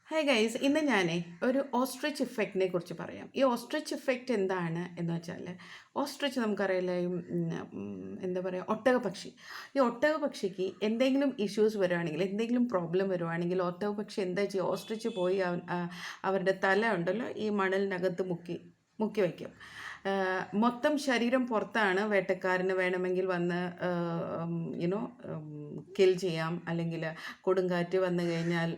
Hi guys, ഇന്ന് ഞാൻ ഒരു ഓസ്ട്രിച്ച് ഇഫക്റ്റിനെ കുറിച്ച് പറയാം. ഈ ഓസ്ട്രിച്ച് ഇഫക്റ്റ് എന്താണ് എന്ന് വെച്ചാൽ, ഓസ്ട്രിച്ച് നമുക്കറിയില്ല, എന്താ പറയുക, ഒട്ടകപക്ഷി. ഈ ഒട്ടകപക്ഷിക്ക് എന്തെങ്കിലും ഇഷ്യൂസ് വരുവാണെങ്കിൽ, എന്തെങ്കിലും പ്രോബ്ലം വരുവാണെങ്കിൽ, ഒട്ടകപക്ഷി എന്താ ചെയ്യുക? ഓസ്ട്രിച്ച് പോയി അവരുടെ തല ഉണ്ടല്ലോ ഈ മണലിനകത്ത് മുക്കി മുക്കി വയ്ക്കും. മൊത്തം ശരീരം പുറത്താണ്. വേട്ടക്കാരന് വേണമെങ്കിൽ വന്ന് യുനോ കിൽ ചെയ്യാം, അല്ലെങ്കിൽ കൊടുങ്കാറ്റ് വന്നു കഴിഞ്ഞാൽ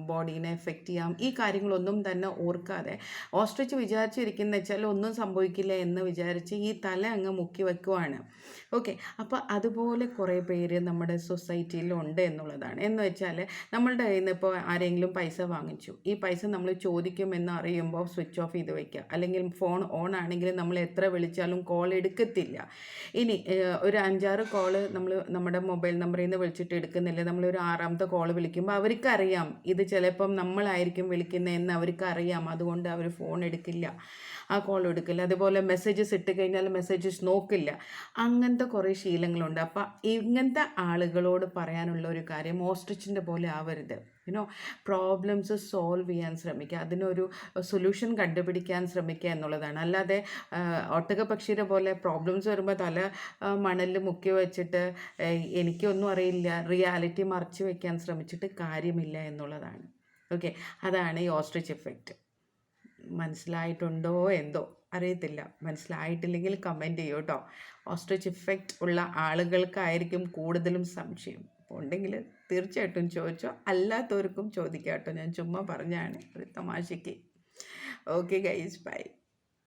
ബോഡീനെ എഫക്റ്റ് ചെയ്യാം. ഈ കാര്യങ്ങളൊന്നും തന്നെ ഓർക്കാതെ ഓസ്ട്രിച്ച് വിചാരിച്ചിരിക്കുന്ന വെച്ചാൽ ഒന്നും സംഭവിക്കില്ല എന്ന് വിചാരിച്ച് ഈ തല അങ്ങ് മുക്കി വെക്കുവാണ്. ഓക്കെ, അപ്പോൾ അതുപോലെ കുറേ പേര് നമ്മുടെ സൊസൈറ്റിയിലുണ്ട് എന്നുള്ളതാണ്. എന്ന് വെച്ചാൽ നമ്മളുടെ കയ്യിൽ നിന്ന് ഇപ്പോൾ ആരെങ്കിലും പൈസ വാങ്ങിച്ചു, ഈ പൈസ നമ്മൾ ചോദിക്കുമെന്ന് അറിയുമ്പോൾ സ്വിച്ച് ഓഫ് ചെയ്ത് വയ്ക്കുക. അല്ലെങ്കിൽ ഫോൺ ഓൺ ആണെങ്കിൽ നമ്മൾ എത്ര വിളിച്ചാലും കോൾ എടുക്കത്തില്ല. ഇനി ഒരു 5-6 കോള് നമ്മുടെ മൊബൈൽ നമ്പറിൽ നിന്ന് വിളിച്ചിട്ട് എടുക്കുന്നില്ല, നമ്മളൊരു 6ാമത്തെ കോൾ വിളിക്കുമ്പോൾ അവർക്കറിയാം ഇത് ചിലപ്പം നമ്മളായിരിക്കും വിളിക്കുന്നതെന്ന് അവർക്കറിയാം. അതുകൊണ്ട് അവർ ഫോൺ എടുക്കില്ല, ആ കോൾ എടുക്കില്ല. അതുപോലെ മെസ്സേജസ് ഇട്ട് കഴിഞ്ഞാൽ മെസ്സേജസ് നോക്കില്ല. അങ്ങനത്തെ കുറേ ശീലങ്ങളുണ്ട്. അപ്പം ഇങ്ങനത്തെ ആളുകളോട് പറയാനുള്ള ഒരു കാര്യം, ഓസ്ട്രിച്ചിൻ്റെ പോലെ ആവരുത്. പ്രോബ്ലംസ് സോൾവ് ചെയ്യാൻ ശ്രമിക്കുക, അതിനൊരു സൊല്യൂഷൻ കണ്ടുപിടിക്കാൻ ശ്രമിക്കുക എന്നുള്ളതാണ്. അല്ലാതെ ഒട്ടകപക്ഷിയുടെ പോലെ പ്രോബ്ലംസ് വരുമ്പോൾ തല മണലിൽ മുക്കി വെച്ചിട്ട് എനിക്കൊന്നും അറിയില്ല, റിയാലിറ്റി മറച്ചു വയ്ക്കാൻ ശ്രമിച്ചിട്ട് കാര്യമില്ല എന്നുള്ളതാണ്. ഓക്കെ, അതാണ് ഈ ഓസ്ട്രിച്ച് ഇഫക്റ്റ്. മനസ്സിലായിട്ടുണ്ടോ എന്തോ അറിയത്തില്ല. മനസ്സിലായിട്ടില്ലെങ്കിൽ കമൻറ്റ് ചെയ്യൂ കേട്ടോ. ഓസ്ട്രിച്ച് ഇഫക്റ്റ് ഉള്ള ആളുകൾക്കായിരിക്കും കൂടുതലും സംശയം. അപ്പോൾ ഉണ്ടെങ്കിൽ തീർച്ചയായിട്ടും ചോദിച്ചോ, അല്ലാത്തവർക്കും ചോദിക്കാം കേട്ടോ. ഞാൻ ചുമ്മാ പറഞ്ഞാണ് ഒരു തമാശയ്ക്ക്. Okay guys, by.